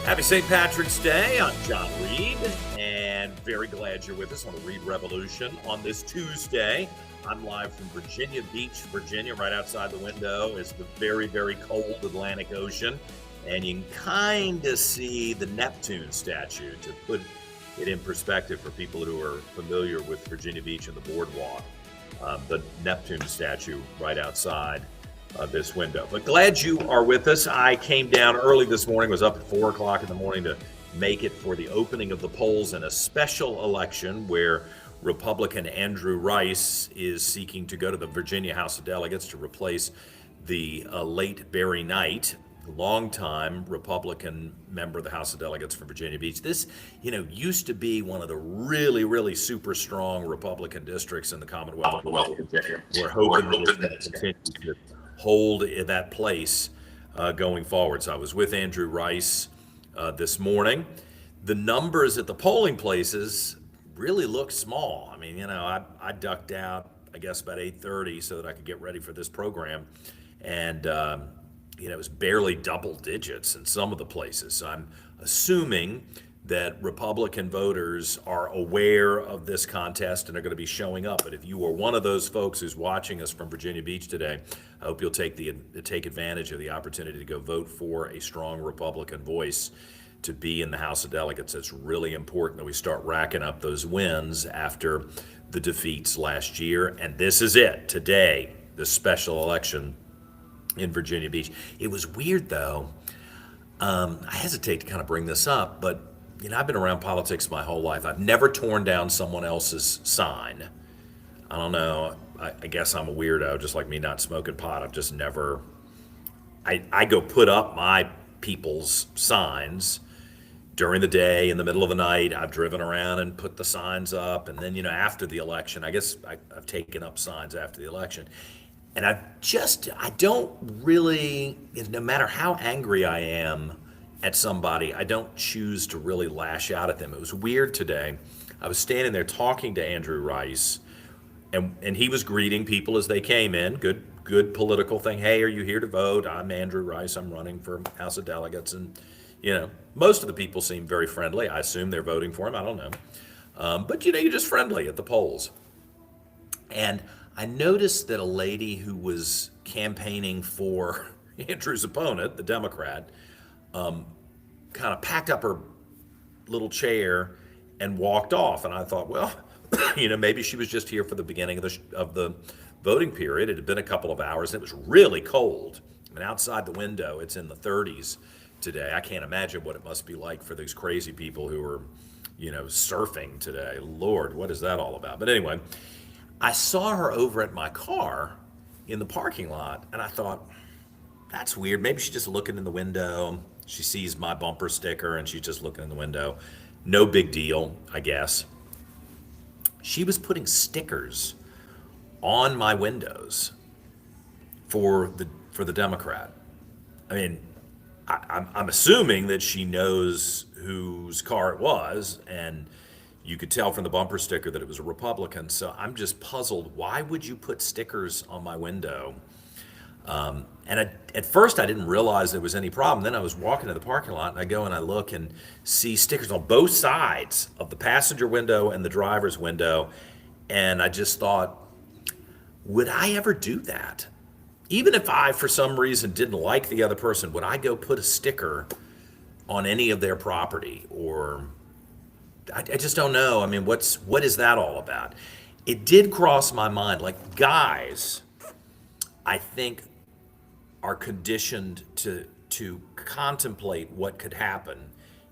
Happy St. Patrick's Day. I'm John Reid, and very glad you're with us on the Reid Revolution on this Tuesday. I'm live from Virginia Beach, Virginia. Right outside the window is the very, very cold Atlantic Ocean, and you can kind of see the Neptune statue to put it in perspective for people who are familiar with Virginia Beach and the boardwalk. The Neptune statue right outside this window. But glad you are with us. I came down early this morning, was up at 4 o'clock in the morning to make it for the opening of the polls in a special election where Republican Andrew Rice is seeking to go to the Virginia House of Delegates to replace the late Barry Knight, longtime Republican member of the House of Delegates for Virginia Beach. This, used to be one of the really, really super strong Republican districts in the Commonwealth. We're hoping that it's going to continue to hold that place going forward. So I was with Andrew Rice this morning. The numbers at the polling places really look small. I mean, I ducked out, I guess, about 8:30 so that I could get ready for this program. And, it was barely double digits in some of the places. So I'm assuming that Republican voters are aware of this contest and are going to be showing up. But if you are one of those folks who's watching us from Virginia Beach today, I hope you'll take advantage of the opportunity to go vote for a strong Republican voice to be in the House of Delegates. It's really important that we start racking up those wins after the defeats last year. And this is it, today, the special election in Virginia Beach. It was weird, though. I hesitate to kind of bring this up, but I've been around politics my whole life. I've never torn down someone else's sign. I don't know. I guess I'm a weirdo, just like me not smoking pot. I've just never. I go put up my people's signs during the day, in the middle of the night. I've driven around and put the signs up, and then after the election, I guess I've taken up signs after the election. And I don't really, no matter how angry I am at somebody, I don't choose to really lash out at them. It was weird today. I was standing there talking to Andrew Rice, and he was greeting people as they came in. Good political thing. Hey, are you here to vote? I'm Andrew Rice. I'm running for House of Delegates. And, most of the people seem very friendly. I assume they're voting for him. I don't know. But, you're just friendly at the polls. And I noticed that a lady who was campaigning for Andrew's opponent, the Democrat, kind of packed up her little chair and walked off. And I thought, well, maybe she was just here for the beginning of the voting period. It had been a couple of hours. And it was really cold. I mean, outside the window, it's in the 30s today. I can't imagine what it must be like for these crazy people who are, surfing today. Lord, what is that all about? But anyway, I saw her over at my car in the parking lot, and I thought, that's weird. Maybe she's just looking in the window. She sees my bumper sticker, and she's just looking in the window. No big deal, I guess. She was putting stickers on my windows for the Democrat. I mean, I'm assuming that she knows whose car it was, and you could tell from the bumper sticker that it was a Republican. So I'm just puzzled. Why would you put stickers on my window? At first, I didn't realize there was any problem. Then I was walking to the parking lot, and I go and I look and see stickers on both sides of the passenger window and the driver's window. And I just thought, would I ever do that? Even if I, for some reason, didn't like the other person, would I go put a sticker on any of their property? Or I just don't know. I mean, what is that all about? It did cross my mind. Like, guys, I think, are conditioned to contemplate what could happen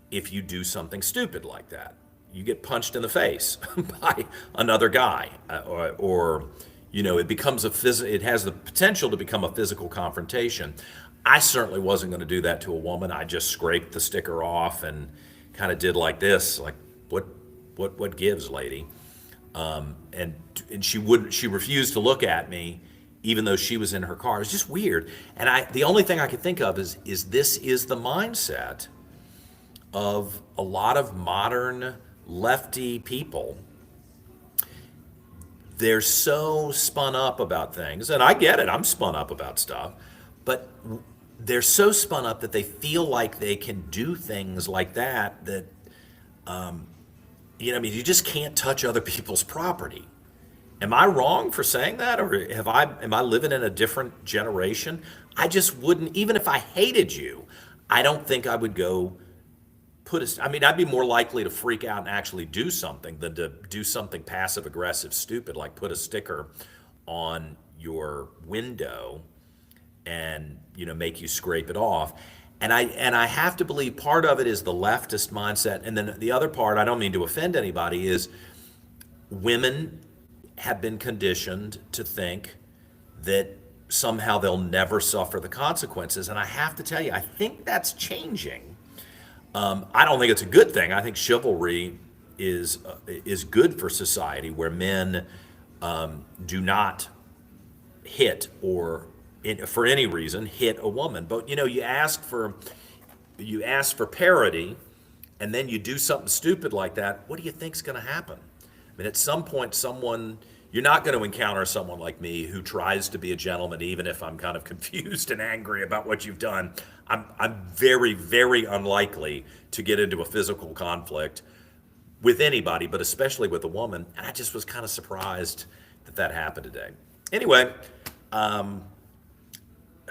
if you do something stupid like that. You get punched in the face by another guy, or it becomes it has the potential to become a physical confrontation. I certainly wasn't going to do that to a woman. I just scraped the sticker off and kind of did like this, like, what gives, lady? And she refused to look at me, even though she was in her car. It was just weird. And the only thing I could think of is this is the mindset of a lot of modern lefty people. They're so spun up about things, and I get it. I'm spun up about stuff, but they're so spun up that they feel like they can do things like that, I mean, you just can't touch other people's property. Am I wrong for saying that, or am I living in a different generation? I just wouldn't, even if I hated you, I don't think I would go I mean, I'd be more likely to freak out and actually do something than to do something passive aggressive, stupid, like put a sticker on your window and, make you scrape it off. And I have to believe part of it is the leftist mindset, and then the other part, I don't mean to offend anybody, is women have been conditioned to think that somehow they'll never suffer the consequences. And I have to tell you, I think that's changing. I don't think it's a good thing. I think chivalry is good for society, where men do not hit or, for any reason, hit a woman. But you ask for parity, and then you do something stupid like that. What do you think's going to happen? I mean, at some point, you're not going to encounter someone like me who tries to be a gentleman, even if I'm kind of confused and angry about what you've done. I'm very, very unlikely to get into a physical conflict with anybody, but especially with a woman. And I just was kind of surprised that happened today. Anyway,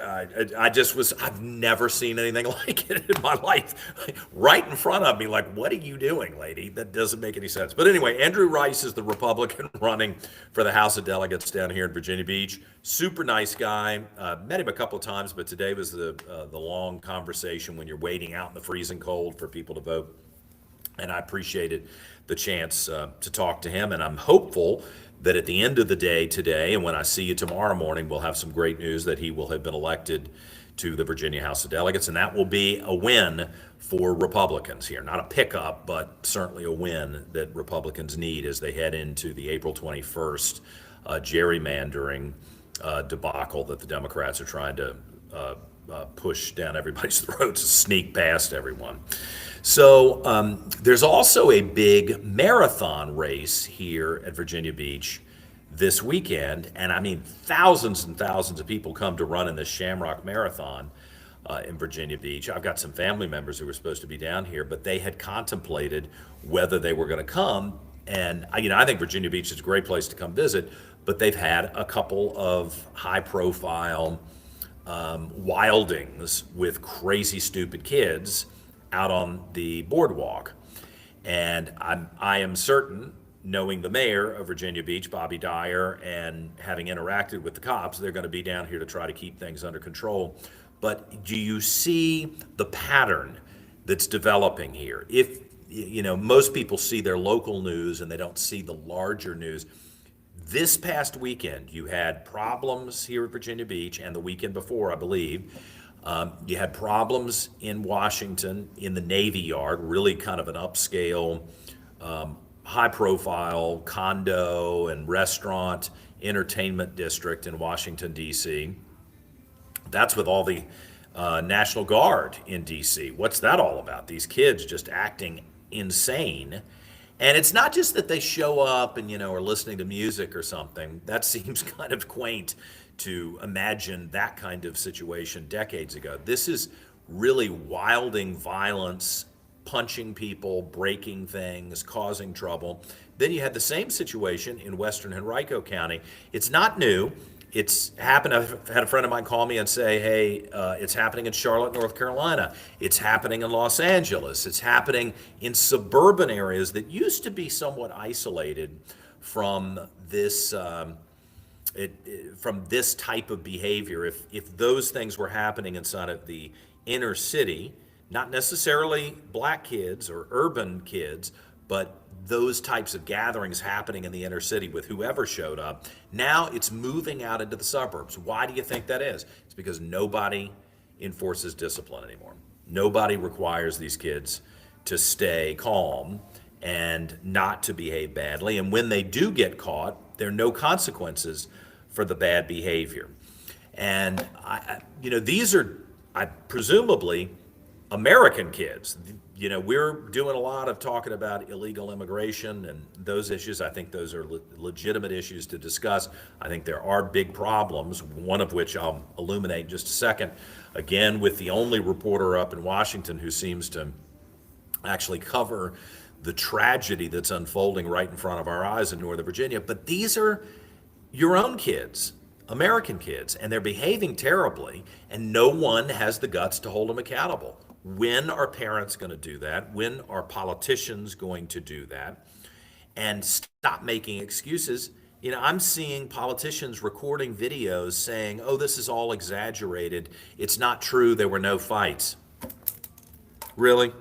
I've never seen anything like it in my life. Right in front of me, like, what are you doing, lady? That doesn't make any sense. But anyway, Andrew Rice is the Republican running for the House of Delegates down here in Virginia Beach. Super nice guy. Met him a couple of times, but today was the long conversation when you're waiting out in the freezing cold for people to vote. And I appreciated the chance to talk to him, and I'm hopeful that at the end of the day today, and when I see you tomorrow morning, we'll have some great news that he will have been elected to the Virginia House of Delegates, and that will be a win for Republicans here. Not a pickup, but certainly a win that Republicans need as they head into the April 21st gerrymandering debacle that the Democrats are trying to push down everybody's throats, sneak past everyone. So there's also a big marathon race here at Virginia Beach this weekend. And I mean, thousands and thousands of people come to run in this Shamrock Marathon in Virginia Beach. I've got some family members who were supposed to be down here, but they had contemplated whether they were going to come. And I think Virginia Beach is a great place to come visit, but they've had a couple of high-profile wildings with crazy, stupid kids out on the boardwalk. And I am certain, knowing the mayor of Virginia Beach, Bobby Dyer, and having interacted with the cops, they're going to be down here to try to keep things under control. But do you see the pattern that's developing here? If, most people see their local news and they don't see the larger news. This past weekend, you had problems here at Virginia Beach, and the weekend before, I believe, you had problems in Washington in the Navy Yard, really kind of an upscale, high-profile condo and restaurant entertainment district in Washington, D.C. That's with all the National Guard in D.C. What's that all about? These kids just acting insane. And it's not just that they show up and, are listening to music or something. That seems kind of quaint to imagine that kind of situation decades ago. This is really wilding violence, punching people, breaking things, causing trouble. Then you had the same situation in Western Henrico County. It's not new. It's happened. I've had a friend of mine call me and say, hey, it's happening in Charlotte, North Carolina. It's happening in Los Angeles. It's happening in suburban areas that used to be somewhat isolated from this type of behavior. If those things were happening inside of the inner city, not necessarily black kids or urban kids, but those types of gatherings happening in the inner city with whoever showed up, now it's moving out into the suburbs. Why do you think that is? It's because nobody enforces discipline anymore. Nobody requires these kids to stay calm and not to behave badly. And when they do get caught, there are no consequences for the bad behavior. And these are presumably American kids. we're doing a lot of talking about illegal immigration and those issues. I think those are legitimate issues to discuss. I think there are big problems, one of which I'll illuminate in just a second. Again, with the only reporter up in Washington who seems to actually cover the tragedy that's unfolding right in front of our eyes in Northern Virginia. But these are your own kids, American kids, and they're behaving terribly, and no one has the guts to hold them accountable. When are parents going to do that? When are politicians going to do that? And stop making excuses. I'm seeing politicians recording videos saying, oh, this is all exaggerated. It's not true. There were no fights. Really?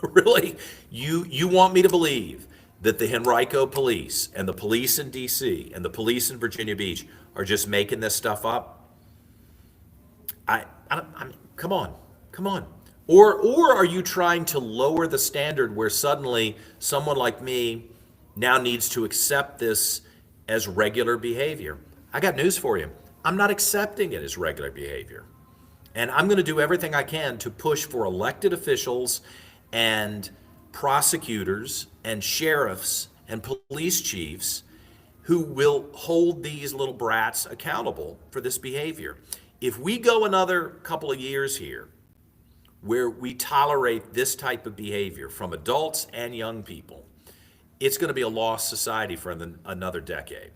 Really? You want me to believe that the Henrico police and the police in D.C. and the police in Virginia Beach are just making this stuff up? Come on. Or are you trying to lower the standard where suddenly someone like me now needs to accept this as regular behavior? I got news for you. I'm not accepting it as regular behavior. And I'm going to do everything I can to push for elected officials and prosecutors and sheriffs and police chiefs who will hold these little brats accountable for this behavior. If we go another couple of years here where we tolerate this type of behavior from adults and young people, it's going to be a lost society for another decade.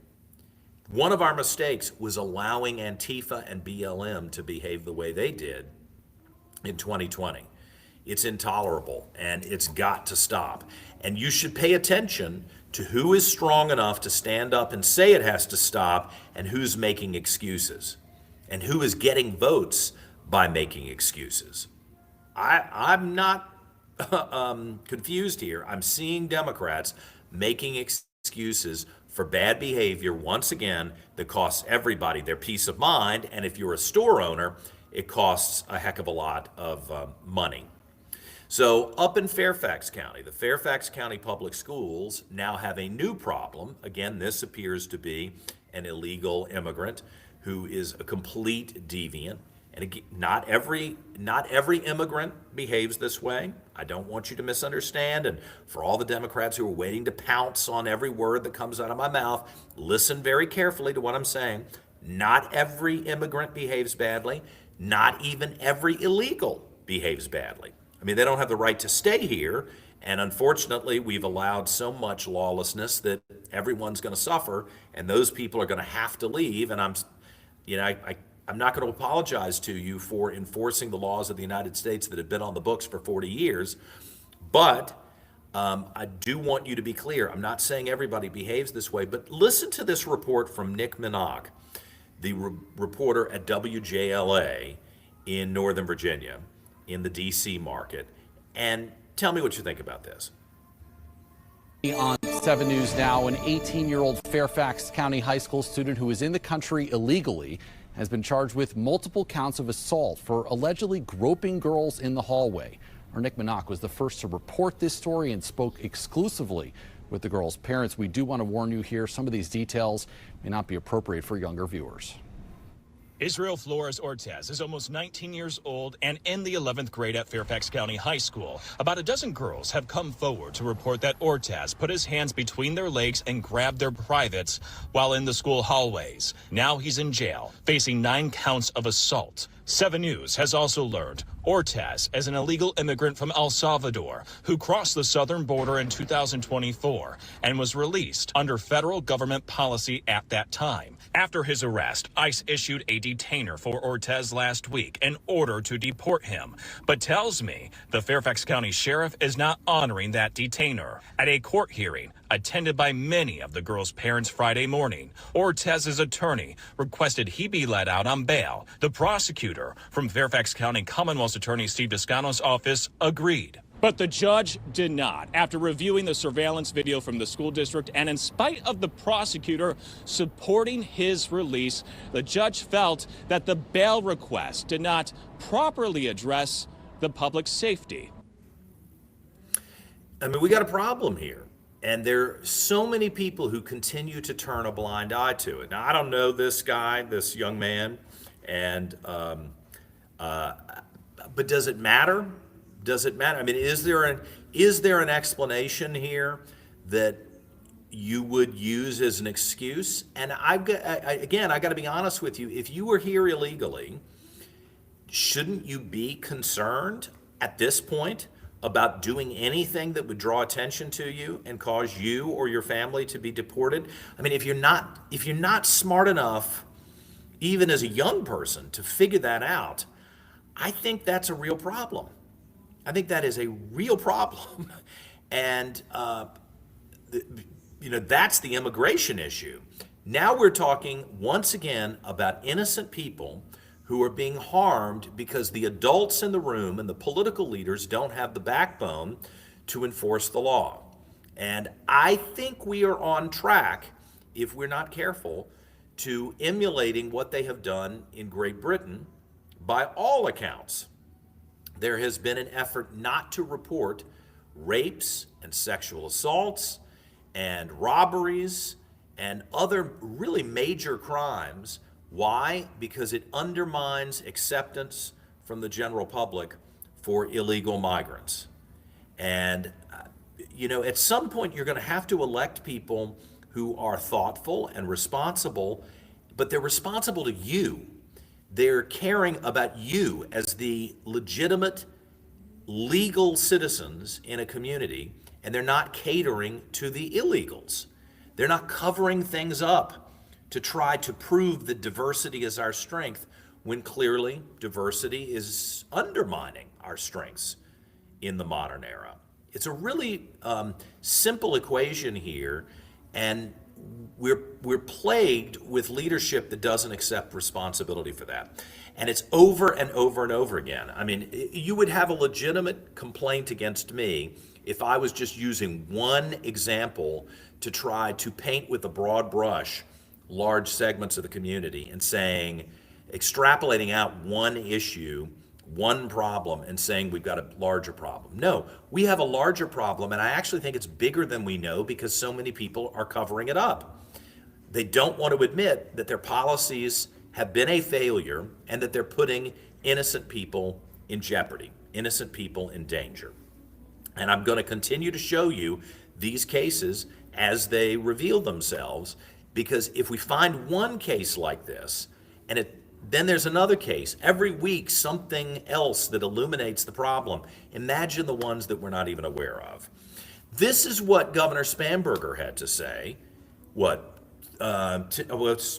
One of our mistakes was allowing Antifa and BLM to behave the way they did in 2020. It's intolerable, and it's got to stop. And you should pay attention to who is strong enough to stand up and say it has to stop, and who's making excuses, and who is getting votes by making excuses. I'm not confused here. I'm seeing Democrats making excuses for bad behavior once again that costs everybody their peace of mind, and if you're a store owner, it costs a heck of a lot of money. So up in Fairfax County, the Fairfax County Public Schools now have a new problem. Again, this appears to be an illegal immigrant who is a complete deviant. And again, not every immigrant behaves this way. I don't want you to misunderstand. And for all the Democrats who are waiting to pounce on every word that comes out of my mouth, listen very carefully to what I'm saying. Not every immigrant behaves badly. Not even every illegal behaves badly. I mean, they don't have the right to stay here, and unfortunately, we've allowed so much lawlessness that everyone's going to suffer, and those people are going to have to leave. And I'm not going to apologize to you for enforcing the laws of the United States that have been on the books for 40 years, but I do want you to be clear. I'm not saying everybody behaves this way, but listen to this report from Nick Minogue, the reporter at WJLA in Northern Virginia, in the D.C. market, and tell me what you think about this. On 7 News Now, an 18-year-old Fairfax County high school student who is in the country illegally has been charged with multiple counts of assault for allegedly groping girls in the hallway. Our Nick Minogue was the first to report this story and spoke exclusively with the girls' parents. We do want to warn you here, some of these details may not be appropriate for younger viewers. Israel Flores Ortez is almost 19 years old and in the 11th grade at Fairfax County High School. About a dozen girls have come forward to report that Ortez put his hands between their legs and grabbed their privates while in the school hallways. Now he's in jail, facing 9 counts of assault. 7 News has also learned Ortez is an illegal immigrant from El Salvador who crossed the southern border in 2024 and was released under federal government policy at that time. After his arrest, ICE issued a detainer for Ortez last week in order to deport him, but tells me the Fairfax County Sheriff is not honoring that detainer. At a court hearing attended by many of the girls' parents Friday morning, Ortez's attorney requested he be let out on bail. The prosecutor from Fairfax County Commonwealth's Attorney Steve Descano's office agreed. But the judge did not. After reviewing the surveillance video from the school district and in spite of the prosecutor supporting his release, the judge felt that the bail request did not properly address the public safety. I mean, we got a problem here. And there are so many people who continue to turn a blind eye to it. Now, I don't know this guy, this young man, and but does it matter? does it matter? I mean, is there an explanation here that you would use as an excuse? And again, I got to be honest with you. If you were here illegally, shouldn't you be concerned at this point about doing anything that would draw attention to you and cause you or your family to be deported? I mean, if you're not smart enough, even as a young person, to figure that out, I think that's a real problem. I think that is a real problem. And, that's the immigration issue. Now we're talking once again about innocent people who are being harmed because the adults in the room and the political leaders don't have the backbone to enforce the law. And I think we are on track, if we're not careful, to emulating what they have done in Great Britain. By all accounts, there has been an effort not to report rapes and sexual assaults and robberies and other really major crimes. Why? Because it undermines acceptance from the general public for illegal migrants. And, at some point you're going to have to elect people who are thoughtful and responsible, but they're responsible to you. They're caring about you as the legitimate, legal citizens in a community, and they're not catering to the illegals. They're not covering things up to try to prove that diversity is our strength, when clearly diversity is undermining our strengths in the modern era. It's a really simple equation here, and we're plagued with leadership that doesn't accept responsibility for that. And it's over and over and over again. I mean, you would have a legitimate complaint against me if I was just using one example to try to paint with a broad brush large segments of the community and extrapolating out one issue, one problem, and saying we've got a larger problem. No, we have a larger problem, and I actually think it's bigger than we know because so many people are covering it up. They don't want to admit that their policies have been a failure and that they're putting innocent people in jeopardy, innocent people in danger. And I'm going to continue to show you these cases as they reveal themselves, because if we find one case like this, then there's another case, every week something else that illuminates the problem, imagine the ones that we're not even aware of. This is what Governor Spanberger had to say,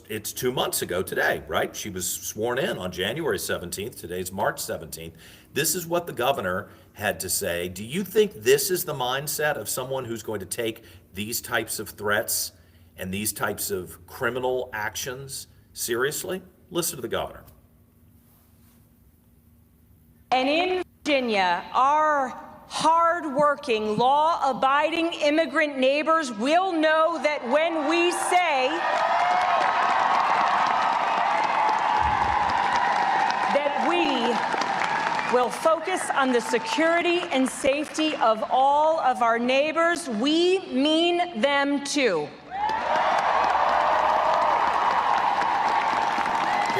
it's 2 months ago today, right? She was sworn in on January 17th, today's March 17th. This is what the governor had to say. Do you think this is the mindset of someone who's going to take these types of threats and these types of criminal actions seriously? Listen to the governor. And in Virginia, our hard-working, law-abiding immigrant neighbors will know that when we say that we will focus on the security and safety of all of our neighbors, we mean them too.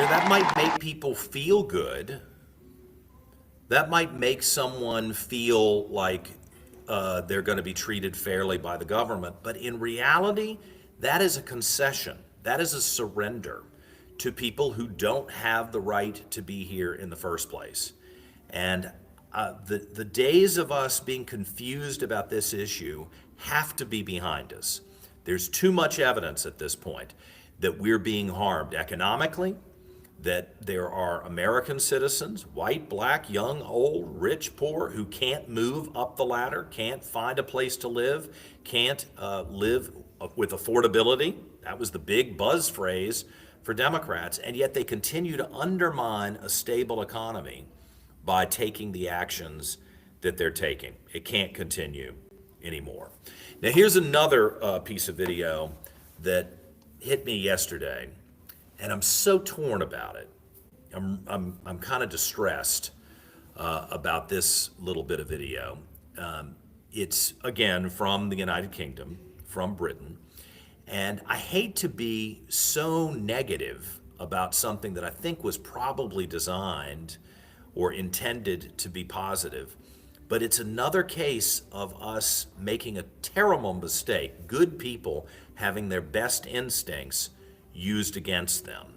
That might make people feel good. That might make someone feel like they're going to be treated fairly by the government. But in reality, that is a concession. That is a surrender to people who don't have the right to be here in the first place. And the days of us being confused about this issue have to be behind us. There's too much evidence at this point that we're being harmed economically, that there are American citizens, white, black, young, old, rich, poor, who can't move up the ladder, can't find a place to live, can't live with affordability. That was the big buzz phrase for Democrats, and yet they continue to undermine a stable economy by taking the actions that they're taking. It can't continue anymore. Now, here's another piece of video that hit me yesterday, and I'm so torn about it. I'm kind of distressed about this little bit of video. It's, again, from the United Kingdom, from Britain, and I hate to be so negative about something that I think was probably designed or intended to be positive, But it's another case of us making a terrible mistake, good people having their best instincts used against them.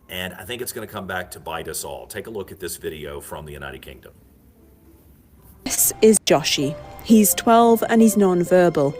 And I think it's going to come back to bite us all. Take a look at this video from the United Kingdom. This is Joshi. He's 12 and he's non-verbal.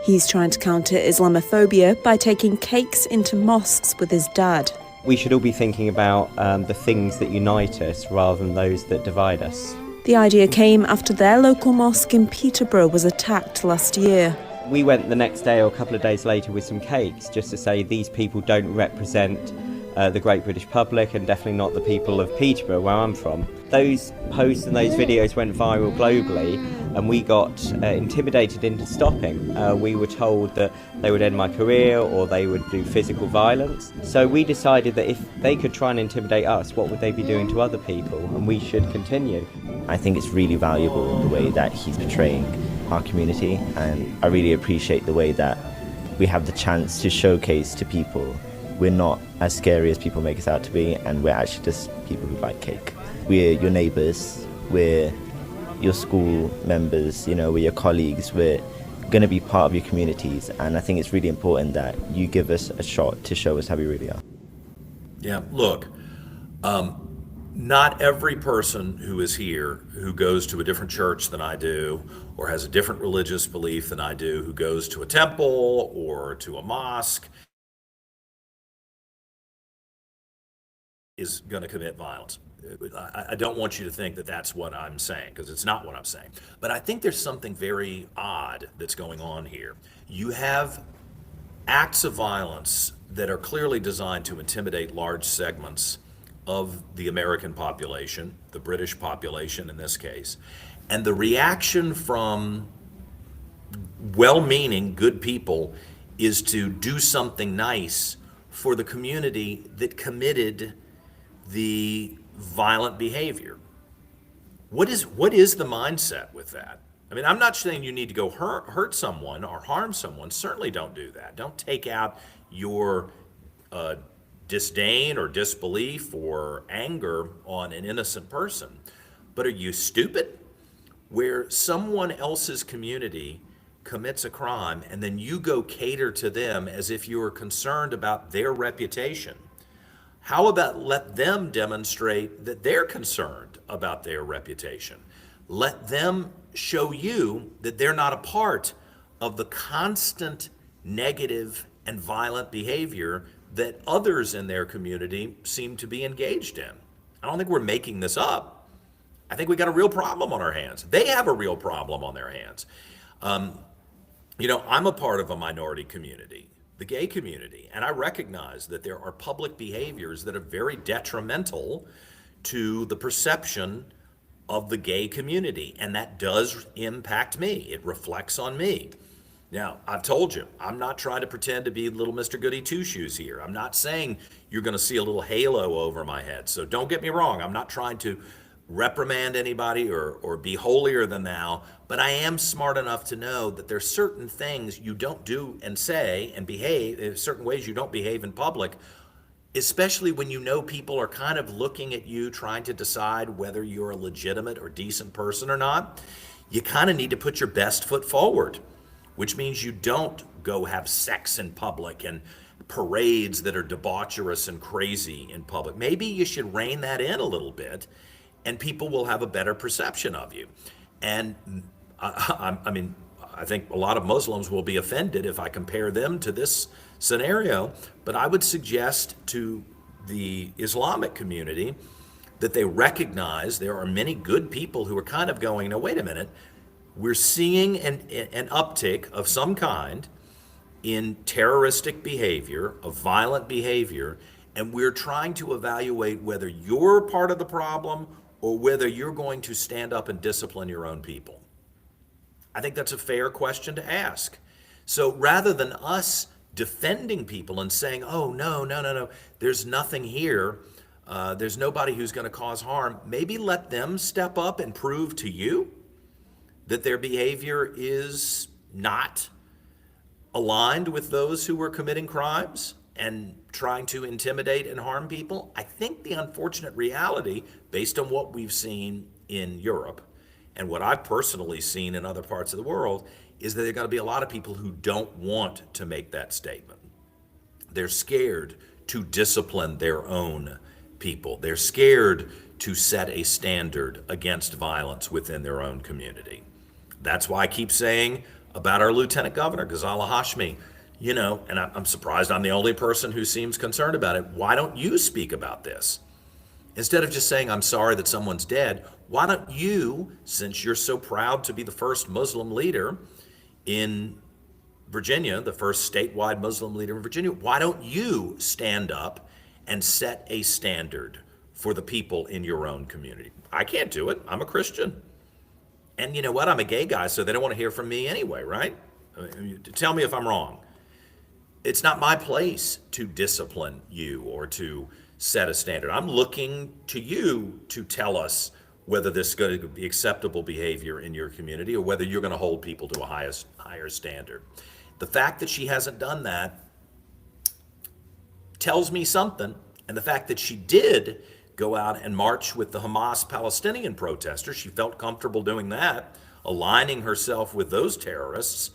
He's trying to counter Islamophobia by taking cakes into mosques with his dad. We should all be thinking about the things that unite us rather than those that divide us. The idea came after their local mosque in Peterborough was attacked last year. We went the next day or a couple of days later with some cakes just to say these people don't represent the great British public and definitely not the people of Peterborough, where I'm from. Those posts and those videos went viral globally and we got intimidated into stopping. We were told that they would end my career or they would do physical violence. So we decided that if they could try and intimidate us, what would they be doing to other people? And we should continue. I think it's really valuable the way that he's portraying our community, and I really appreciate the way that we have the chance to showcase to people we're not as scary as people make us out to be, and we're actually just people who like cake. We're your neighbours, we're your school members, you know, we're your colleagues, we're going to be part of your communities, and I think it's really important that you give us a shot to show us how we really are. Yeah, look, not every person who is here who goes to a different church than I do or has a different religious belief than I do, who goes to a temple or to a mosque, is going to commit violence. I don't want you to think that that's what I'm saying, because it's not what I'm saying. But I think there's something very odd that's going on here. You have acts of violence that are clearly designed to intimidate large segments of the American population, the British population in this case. And the reaction from well-meaning, good people is to do something nice for the community that committed the violent behavior. What is the mindset with that? I mean, I'm not saying you need to go hurt someone or harm someone. Certainly don't do that. Don't take out your disdain or disbelief or anger on an innocent person. But are you stupid? Where someone else's community commits a crime and then you go cater to them as if you are concerned about their reputation. How about let them demonstrate that they're concerned about their reputation? Let them show you that they're not a part of the constant negative and violent behavior that others in their community seem to be engaged in. I don't think we're making this up. I think we got a real problem on our hands. They have a real problem on their hands. You know, I'm a part of a minority community, the gay community, and I recognize that there are public behaviors that are very detrimental to the perception of the gay community, and that does impact me. It reflects on me. Now, I've told you, I'm not trying to pretend to be little Mr. Goody Two-Shoes here. I'm not saying you're going to see a little halo over my head, so don't get me wrong. I'm not trying to reprimand anybody or be holier than thou, but I am smart enough to know that there's certain things you don't do and say and behave, in certain ways you don't behave in public, especially when you know people are kind of looking at you trying to decide whether you're a legitimate or decent person or not. You kind of need to put your best foot forward, which means you don't go have sex in public and parades that are debaucherous and crazy in public. Maybe you should rein that in a little bit, and people will have a better perception of you. And I mean, I think a lot of Muslims will be offended if I compare them to this scenario, but I would suggest to the Islamic community that they recognize there are many good people who are kind of going, no, wait a minute, we're seeing an uptick of some kind in terroristic behavior, of violent behavior, and we're trying to evaluate whether you're part of the problem or whether you're going to stand up and discipline your own people. I think that's a fair question to ask. So rather than us defending people and saying, oh, no, there's nothing here, there's nobody who's going to cause harm, maybe let them step up and prove to you that their behavior is not aligned with those who are committing crimes and trying to intimidate and harm people. I think the unfortunate reality, based on what we've seen in Europe And what I've personally seen in other parts of the world is that there are going to be a lot of people who don't want to make that statement. They're scared to discipline their own people. They're scared to set a standard against violence within their own community. That's why I keep saying about our Lieutenant Governor, Ghazala Hashmi, and I'm surprised I'm the only person who seems concerned about it. Why don't you speak about this? Instead of just saying, I'm sorry that someone's dead, why don't you, since you're so proud to be the first Muslim leader in Virginia, the first statewide Muslim leader in Virginia, why don't you stand up and set a standard for the people in your own community? I can't do it. I'm a Christian. And you know what? I'm a gay guy, so they don't want to hear from me anyway, right? Tell me if I'm wrong. It's not my place to discipline you or to set a standard. I'm looking to you to tell us whether this is going to be acceptable behavior in your community or whether you're going to hold people to a higher standard. The fact that she hasn't done that tells me something, and the fact that she did go out and march with the Hamas Palestinian protesters, she felt comfortable doing that, aligning herself with those terrorists.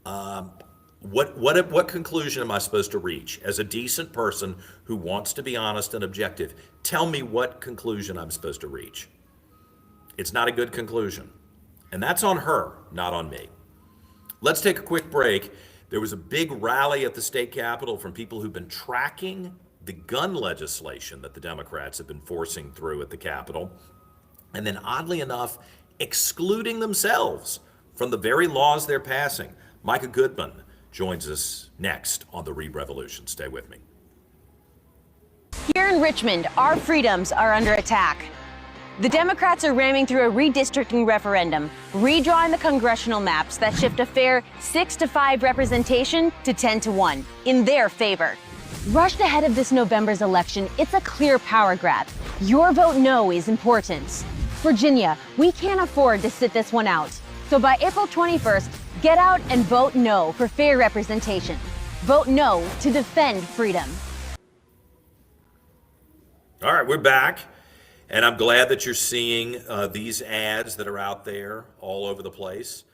What conclusion am I supposed to reach as a decent person who wants to be honest and objective? Tell me what conclusion I'm supposed to reach. It's not a good conclusion. And that's on her, not on me. Let's take a quick break. There was a big rally at the state capitol from people who've been tracking the gun legislation that the Democrats have been forcing through at the Capitol, and then oddly enough, excluding themselves from the very laws they're passing. Micah Goodman joins us next on the Reid Revolution. Stay with me. Here in Richmond, our freedoms are under attack. The Democrats are ramming through a redistricting referendum, redrawing the congressional maps that shift a fair 6-5 representation to 10-1 in their favor. Rushed ahead of this November's election, it's a clear power grab. Your vote no is important. Virginia, we can't afford to sit this one out. So by April 21st, get out and vote no for fair representation. Vote no to defend freedom. All right, we're back. And I'm glad that you're seeing these ads that are out there all over the place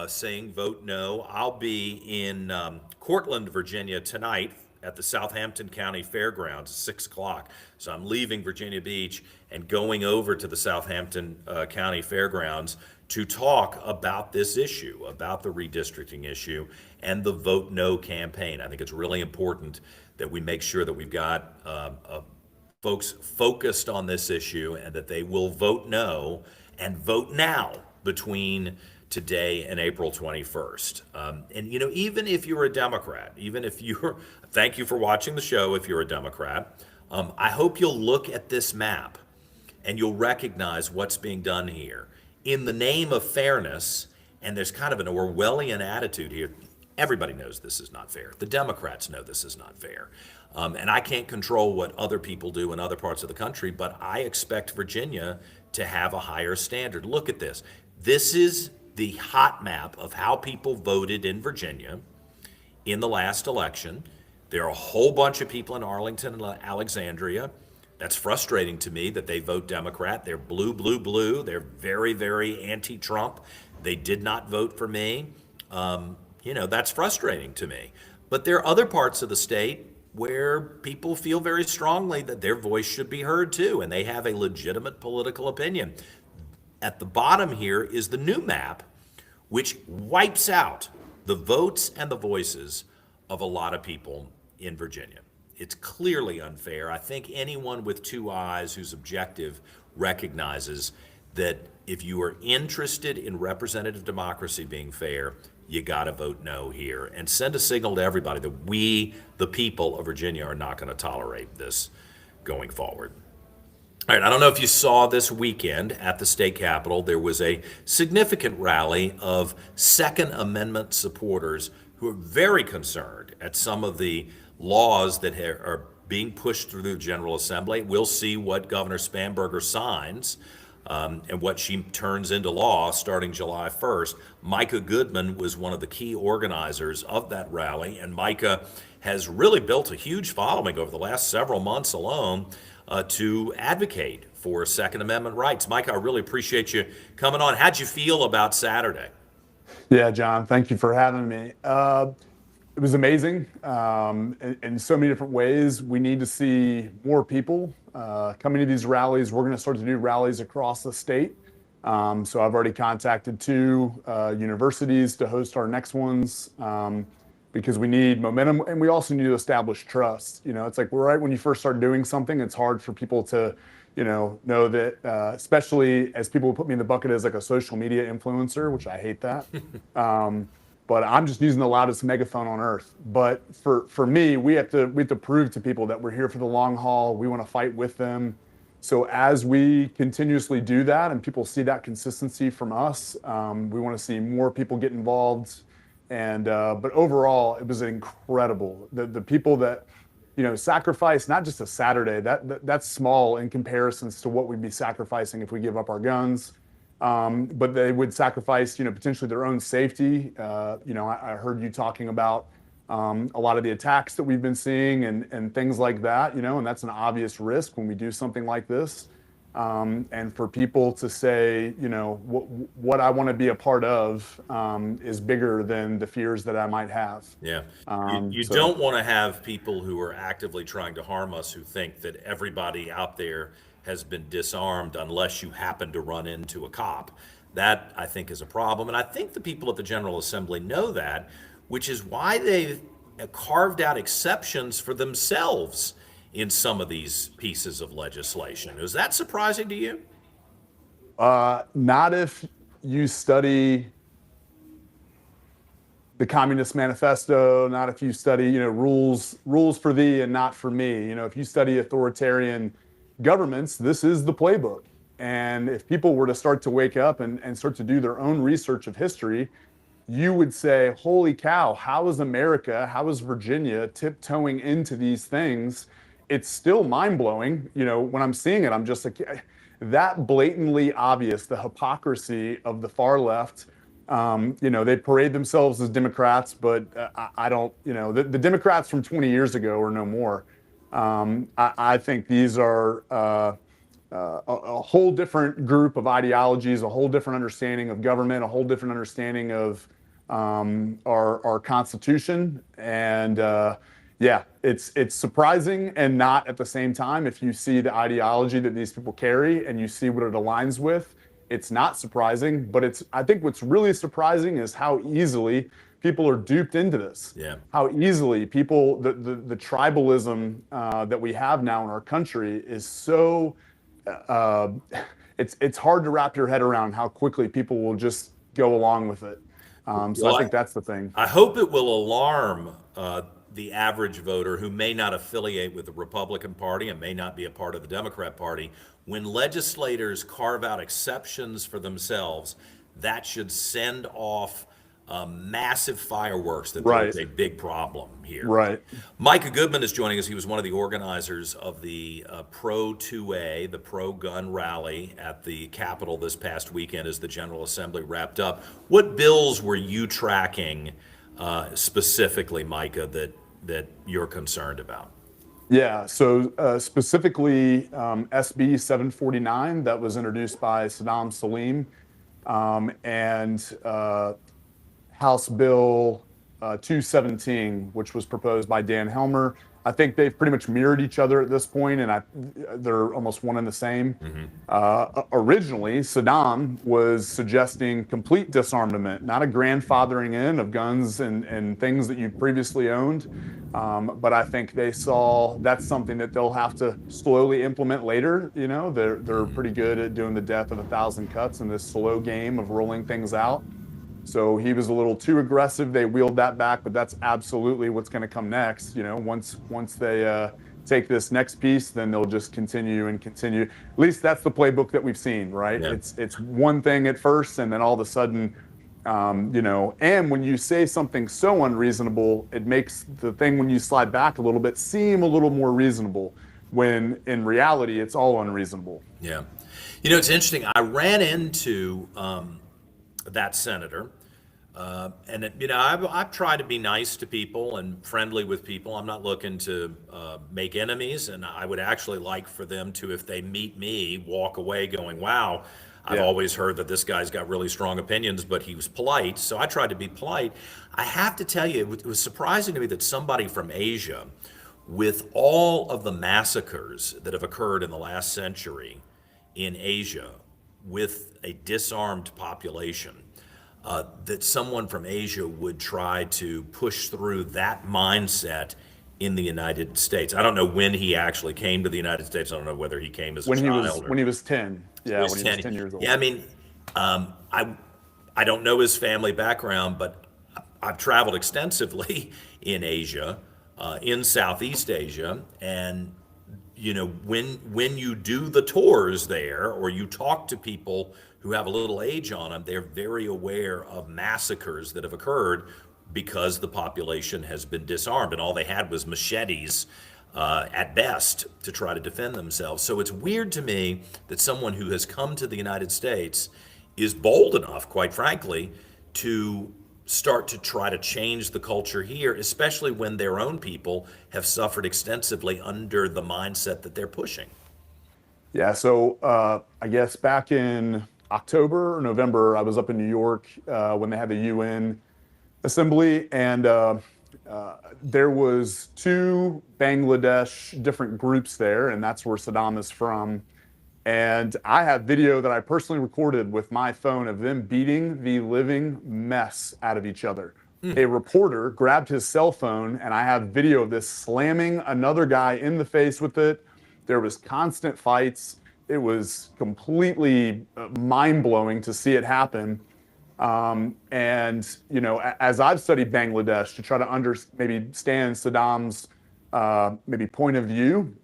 saying vote no. I'll be in Cortland, Virginia tonight at the Southampton County Fairgrounds at 6 o'clock. So I'm leaving Virginia Beach and going over to the Southampton County Fairgrounds to talk about this issue, about the redistricting issue and the Vote No campaign. I think it's really important that we make sure that we've got folks focused on this issue and that they will vote no and vote now between today and April 21st. And even if you're a Democrat, thank you for watching the show if you're a Democrat, I hope you'll look at this map and you'll recognize what's being done here. In the name of fairness, and there's kind of an Orwellian attitude here, everybody knows this is not fair. The Democrats know this is not fair. And I can't control what other people do in other parts of the country, but I expect Virginia to have a higher standard. Look at this. This is the hot map of how people voted in Virginia in the last election. There are a whole bunch of people in Arlington and Alexandria. That's frustrating to me that they vote Democrat. They're blue, blue, blue. They're very, very anti-Trump. They did not vote for me. That's frustrating to me. But there are other parts of the state where people feel very strongly that their voice should be heard too, and they have a legitimate political opinion. At the bottom here is the new map, which wipes out the votes and the voices of a lot of people in Virginia. It's clearly unfair. I think anyone with two eyes who's objective recognizes that if you are interested in representative democracy being fair, you got to vote no here and send a signal to everybody that we, the people of Virginia, are not going to tolerate this going forward. All right, I don't know if you saw this weekend at the state capitol, there was a significant rally of Second Amendment supporters who are very concerned at some of the laws that are being pushed through the General Assembly. We'll see what Governor Spanberger signs and what she turns into law starting July 1st. Micah Goodman was one of the key organizers of that rally, and Micah has really built a huge following over the last several months alone to advocate for Second Amendment rights. Mike, I really appreciate you coming on. How'd you feel about Saturday? Yeah, John, thank you for having me. It was amazing in so many different ways. We need to see more people coming to these rallies. We're going to start to do rallies across the state. So I've already contacted 2 universities to host our next ones because we need momentum, and we also need to establish trust. You know, it's like right when you first start doing something, it's hard for people to, know that, especially as people put me in the bucket as like a social media influencer, which I hate that. But I'm just using the loudest megaphone on earth. But for me, we have to prove to people that we're here for the long haul. We want to fight with them. So as we continuously do that and people see that consistency from us, we want to see more people get involved. And but overall, it was incredible. The people that sacrifice not just a Saturday. That's small in comparisons to what we'd be sacrificing if we give up our guns. But they would sacrifice, potentially their own safety. I heard you talking about a lot of the attacks that we've been seeing and things like that, and that's an obvious risk when we do something like this. And for people to say, what I want to be a part of is bigger than the fears that I might have. Yeah. You don't want to have people who are actively trying to harm us who think that everybody out there has been disarmed unless you happen to run into a cop. That, I think, is a problem. And I think the people at the General Assembly know that, which is why they've carved out exceptions for themselves in some of these pieces of legislation. Is that surprising to you? Not if you study the Communist Manifesto, not if you study, rules for thee and not for me. If you study authoritarian governments, this is the playbook. And if people were to start to wake up and start to do their own research of history, you would say, holy cow, how is America, how is Virginia tiptoeing into these things? It's still mind-blowing. When I'm seeing it, I'm just like, that blatantly obvious, the hypocrisy of the far left. They parade themselves as Democrats, but I don't, the Democrats from 20 years ago are no more. I think these are a whole different group of ideologies, a whole different understanding of government, a whole different understanding of our Constitution. And it's surprising and not at the same time. If you see the ideology that these people carry and you see what it aligns with, it's not surprising. But I think what's really surprising is how easily people are duped into this. Yeah. How easily people, the tribalism that we have now in our country is so, it's hard to wrap your head around how quickly people will just go along with it. I think that's the thing. I hope it will alarm the average voter who may not affiliate with the Republican Party and may not be a part of the Democrat Party. When legislators carve out exceptions for themselves, that should send off massive fireworks that there's a big problem here. Right. Micah Goodman is joining us. He was one of the organizers of the Pro-2A, the pro-gun rally at the Capitol this past weekend as the General Assembly wrapped up. What bills were you tracking specifically, Micah, that you're concerned about? Yeah, so specifically SB 749 that was introduced by Saddam Salim and House Bill 217, which was proposed by Dan Helmer. I think they've pretty much mirrored each other at this point, and they're almost one and the same. Mm-hmm. Originally, Saddam was suggesting complete disarmament, not a grandfathering in of guns and things that you previously owned. But I think they saw that's something that they'll have to slowly implement later. They're pretty good at doing the death of 1,000 cuts in this slow game of rolling things out. So he was a little too aggressive. They wheeled that back, but that's absolutely what's going to come next. Once they take this next piece, then they'll just continue and continue. At least that's the playbook that we've seen, right? Yeah. It's one thing at first, and then all of a sudden, and when you say something so unreasonable, it makes the thing when you slide back a little bit seem a little more reasonable, when in reality, it's all unreasonable. Yeah. It's interesting. I ran into that senator I've tried to be nice to people and friendly with people. I'm not looking to make enemies, and I would actually like for them to, if they meet me, walk away going, "Wow, I've Yeah. always heard that this guy's got really strong opinions, but he was polite." So I tried to be polite. I have to tell you, it was surprising to me that somebody from Asia, with all of the massacres that have occurred in the last century in Asia, with a disarmed population, that someone from Asia would try to push through that mindset in the United States. I don't know when he actually came to the United States. I don't know whether he came as a child or When he was 10. Yeah, was when he was 10 years old. Yeah, I mean, I don't know his family background, but I've traveled extensively in Asia, in Southeast Asia, and when you do the tours there or you talk to people who have a little age on them, they're very aware of massacres that have occurred because the population has been disarmed and all they had was machetes at best to try to defend themselves. So it's weird to me that someone who has come to the United States is bold enough, quite frankly, to start to try to change the culture here, especially when their own people have suffered extensively under the mindset that they're pushing. Yeah, so I guess back in October or November, I was up in New York when they had the UN assembly, and there was two Bangladesh different groups there, and that's where Saddam is from. And I have video that I personally recorded with my phone of them beating the living mess out of each other. A reporter grabbed his cell phone, and I have video of this slamming another guy in the face with it. There was constant fights. It was completely mind-blowing to see it happen. As I've studied Bangladesh to try to maybe stand Saddam's maybe point of view,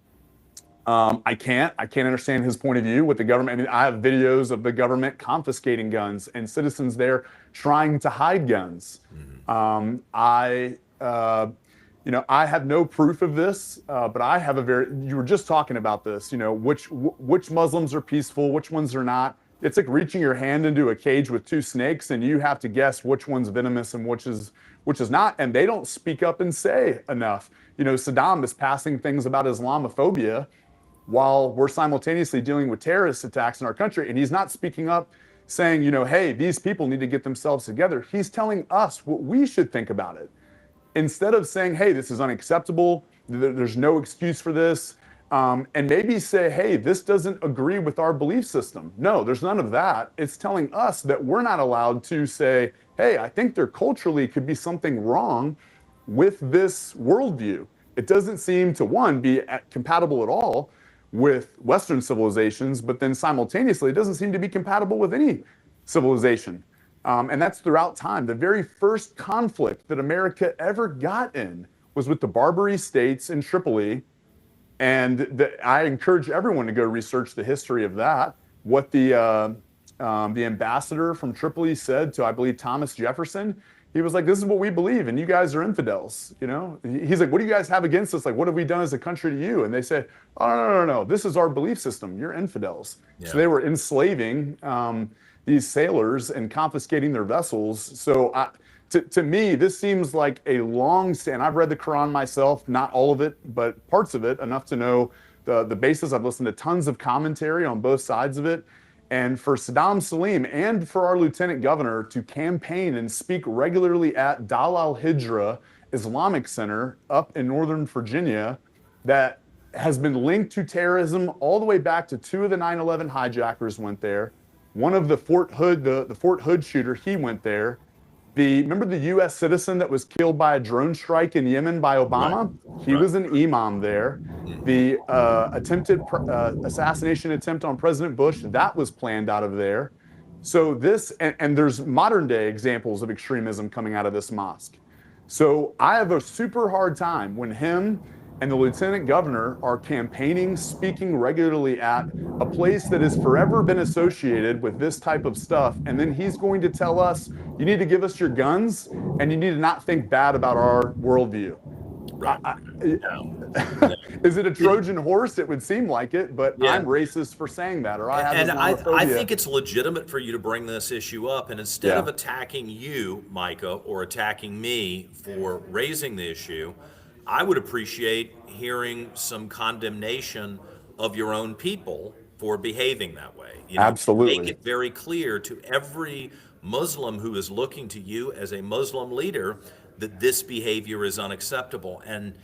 I can't understand his point of view with the government. I mean, I have videos of the government confiscating guns and citizens there trying to hide guns. I have no proof of this, but I have you were just talking about this, which Muslims are peaceful, which ones are not. It's like reaching your hand into a cage with two snakes and you have to guess which one's venomous and which is not. And they don't speak up and say enough. Saddam is passing things about Islamophobia while we're simultaneously dealing with terrorist attacks in our country. And he's not speaking up saying, hey, these people need to get themselves together. He's telling us what we should think about it. Instead of saying, hey, this is unacceptable, there's no excuse for this, and maybe say, hey, this doesn't agree with our belief system. No, there's none of that. It's telling us that we're not allowed to say, hey, I think there culturally could be something wrong with this worldview. It doesn't seem to, one, be compatible at all with Western civilizations, but then simultaneously, it doesn't seem to be compatible with any civilization. And that's throughout time. The very first conflict that America ever got in was with the Barbary states in Tripoli. And I encourage everyone to go research the history of that. What the ambassador from Tripoli said to, I believe, Thomas Jefferson, he was like, this is what we believe, and you guys are infidels. He's like, what do you guys have against us? Like, what have we done as a country to you? And they said, oh, no, this is our belief system. You're infidels. Yeah. So they were enslaving these sailors and confiscating their vessels. So to me, this seems like a long stand. I've read the Quran myself, not all of it, but parts of it, enough to know the basis. I've listened to tons of commentary on both sides of it. And for Saddam Salim and for our lieutenant governor to campaign and speak regularly at Dal al-Hijra Islamic Center up in Northern Virginia, that has been linked to terrorism all the way back to two of the 9/11 hijackers went there. One of the Fort Hood, the Fort Hood shooter, he went there. Remember the U.S. citizen that was killed by a drone strike in Yemen by Obama? Right. He was an imam there. The attempted assassination attempt on President Bush, that was planned out of there. So this, and there's modern day examples of extremism coming out of this mosque. So I have a super hard time when him and the lieutenant governor are campaigning, speaking regularly at a place that has forever been associated with this type of stuff. And then he's going to tell us, you need to give us your guns and you need to not think bad about our worldview. Is it a Trojan horse? It would seem like it, but Yeah. I'm racist for saying that, or I have And I Islamophobia. think it's legitimate for you to bring this issue up. And instead of attacking you, Micah, or attacking me for raising the issue, I would appreciate hearing some condemnation of your own people for behaving that way. Absolutely. Make it very clear to every Muslim who is looking to you as a Muslim leader that this behavior is unacceptable. And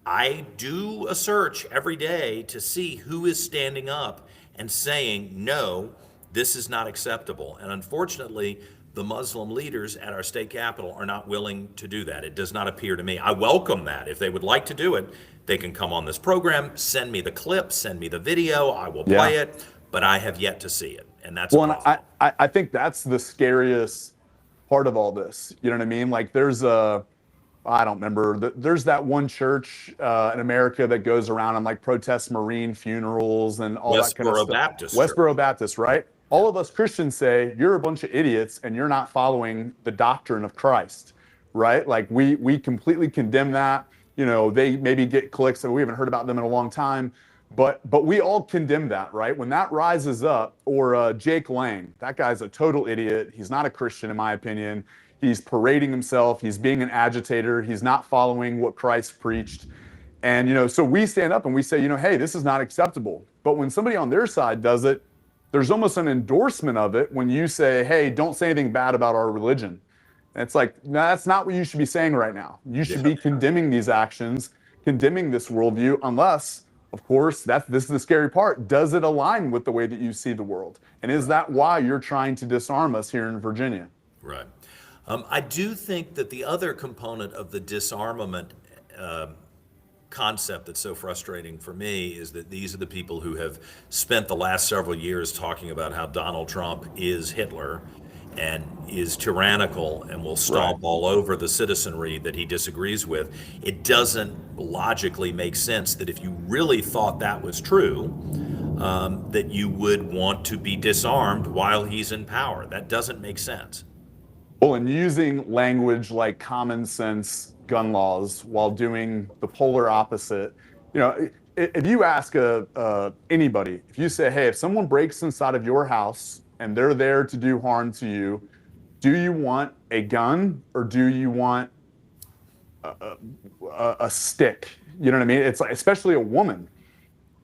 I do a search every day to see who is standing up and saying, no, this is not acceptable. And unfortunately, the Muslim leaders at our state capitol are not willing to do that. It does not appear to me. I welcome that. If they would like to do it, they can come on this program, send me the clip, send me the video, I will play it, but I have yet to see it. And that's a problem. And I think that's the scariest part of all this. You know what I mean? Like I don't remember, there's that one church in America that goes around and like protests Marine funerals and all that kind of stuff. Baptist Westboro Baptist, right? All of us Christians say, you're a bunch of idiots and you're not following the doctrine of Christ, right? Like we completely condemn that. They maybe get clicks and we haven't heard about them in a long time, but we all condemn that, right? When that rises up, or Jake Lang, that guy's a total idiot. He's not a Christian in my opinion. He's parading himself. He's being an agitator. He's not following what Christ preached. And, so we stand up and we say, hey, this is not acceptable. But when somebody on their side does it, there's almost an endorsement of it when you say, hey, don't say anything bad about our religion. And it's like, no, that's not what you should be saying right now. You should be condemning these actions, condemning this worldview, unless, of course, this is the scary part. Does it align with the way that you see the world? And is that why you're trying to disarm us here in Virginia? Right. I do think that the other component of the disarmament concept that's so frustrating for me is that these are the people who have spent the last several years talking about how Donald Trump is Hitler and is tyrannical and will stomp all over the citizenry that he disagrees with. It doesn't logically make sense that if you really thought that was true, that you would want to be disarmed while he's in power. That doesn't make sense. Well, and using language like common sense gun laws while doing the polar opposite. If you ask anybody, if you say, hey, if someone breaks inside of your house and they're there to do harm to you, do you want a gun or do you want a stick? You know what I mean? It's like, especially a woman.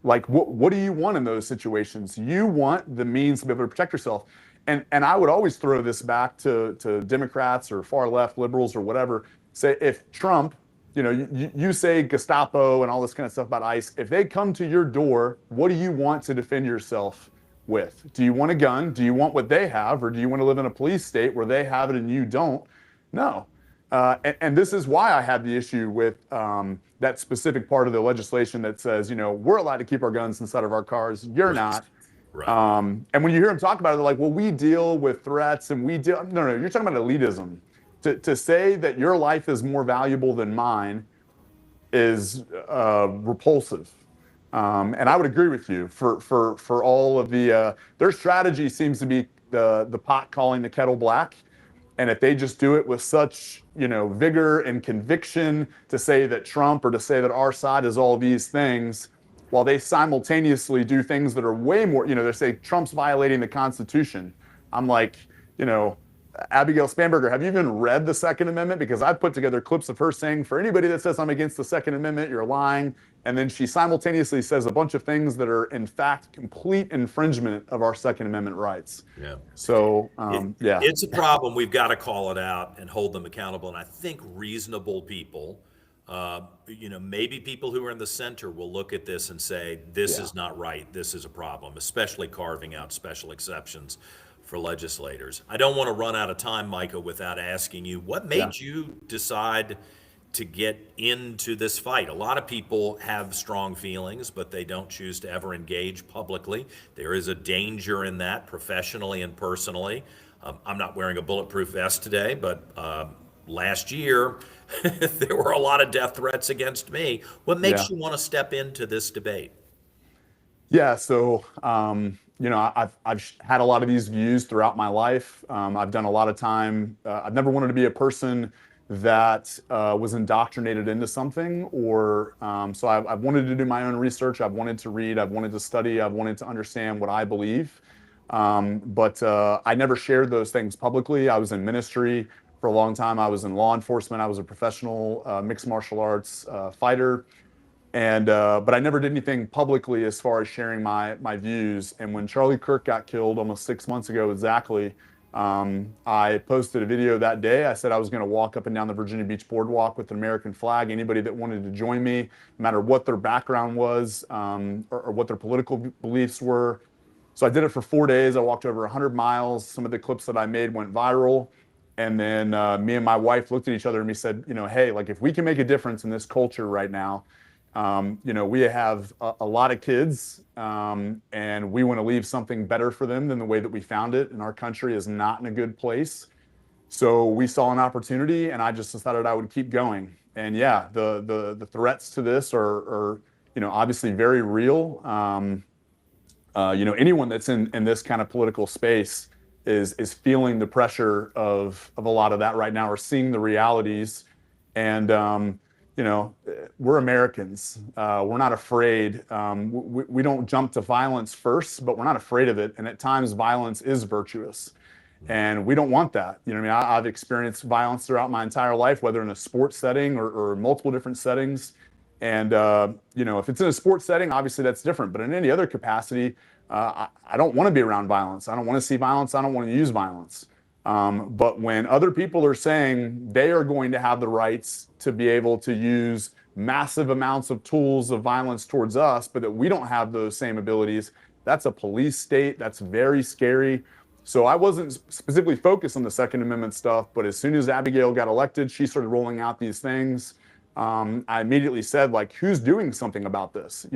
Like, what do you want in those situations? You want the means to be able to protect yourself. And I would always throw this back to Democrats or far left liberals or whatever. Say, if Trump, you say Gestapo and all this kind of stuff about ICE, if they come to your door, what do you want to defend yourself with? Do you want a gun? Do you want what they have? Or do you want to live in a police state where they have it and you don't? No. And this is why I have the issue with that specific part of the legislation that says, we're allowed to keep our guns inside of our cars. You're not. Right. And when you hear them talk about it, they're like, well, we deal with threats and we deal. No, you're talking about elitism. To say that your life is more valuable than mine is repulsive. And I would agree with you for all of their strategy seems to be the pot calling the kettle black. And if they just do it with such, vigor and conviction to say that Trump or to say that our side is all these things, while they simultaneously do things that are way more, they say Trump's violating the Constitution. I'm like, Abigail Spanberger, have you even read the Second Amendment? Because I've put together clips of her saying, for anybody that says I'm against the Second Amendment, you're lying. And then she simultaneously says a bunch of things that are, in fact, complete infringement of our Second Amendment rights. Yeah. So, It's a problem. We've got to call it out and hold them accountable. And I think reasonable people, maybe people who are in the center will look at this and say, this is not right. This is a problem, especially carving out special exceptions for legislators. I don't want to run out of time, Micah, without asking you, what made you decide to get into this fight? A lot of people have strong feelings, but they don't choose to ever engage publicly. There is a danger in that, professionally and personally. I'm not wearing a bulletproof vest today, but last year, there were a lot of death threats against me. What makes you want to step into this debate? Yeah, so I've had a lot of these views throughout my life. I've done a lot of time. I've never wanted to be a person that was indoctrinated into something, or so I've wanted to do my own research. I've wanted to read. I've wanted to study. I've wanted to understand what I believe. But I never shared those things publicly. I was in ministry for a long time. I was in law enforcement. I was a professional mixed martial arts fighter. And but I never did anything publicly as far as sharing my views. And when Charlie Kirk got killed almost 6 months ago exactly, I posted a video that day. I said I was going to walk up and down the Virginia Beach boardwalk with an American flag. Anybody that wanted to join me, no matter what their background was or what their political beliefs were. So I did it for 4 days. I walked over 100 miles. Some of the clips that I made went viral. And then me and my wife looked at each other and we said, hey, like if we can make a difference in this culture right now, we have a lot of kids, and we want to leave something better for them than the way that we found it. And our country is not in a good place. So we saw an opportunity, and I just decided I would keep going. And yeah, the threats to this are obviously very real. Anyone that's in this kind of political space is feeling the pressure of a lot of that right now, or seeing the realities. And we're Americans. We're not afraid. We don't jump to violence first, but we're not afraid of it. And at times, violence is virtuous. And we don't want that. I've experienced violence throughout my entire life, whether in a sports setting or multiple different settings. And, if it's in a sports setting, obviously that's different. But in any other capacity, I don't want to be around violence. I don't want to see violence. I don't want to use violence. But when other people are saying they are going to have the rights to be able to use massive amounts of tools of violence towards us, but that we don't have those same abilities, that's a police state. That's very scary. So I wasn't specifically focused on the Second Amendment stuff, but as soon as Abigail got elected, she started rolling out these things. I immediately said, who's doing something about this?